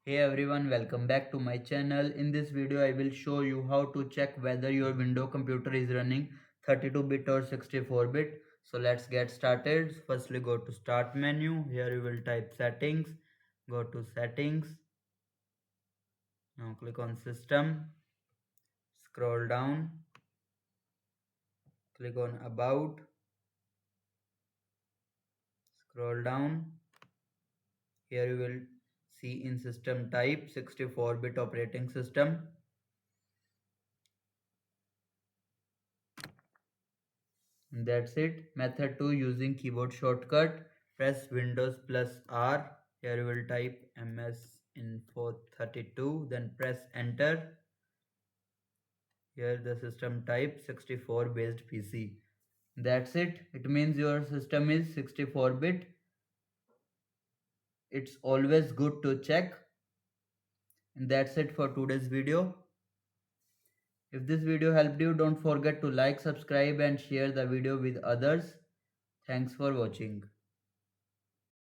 Hey everyone, welcome back to my channel. In this video, I will show you how to check whether your Windows computer is running 32-bit or 64-bit. So let's get started. Firstly, go to Start menu. Here you will type Settings. Go to Settings. Now click on System. Scroll down. Click on About. Scroll down. Here you will see in System Type 64-bit operating system. That's it. Method 2, using keyboard shortcut. Press Windows plus R. Here you will type MS Info 32. Then press enter. Here the system type 64 based PC. That's it. It means your system is 64 bit. It's always good to check. And that's it for today's video. If this video helped you, don't forget to like, subscribe and share the video with others. Thanks for watching.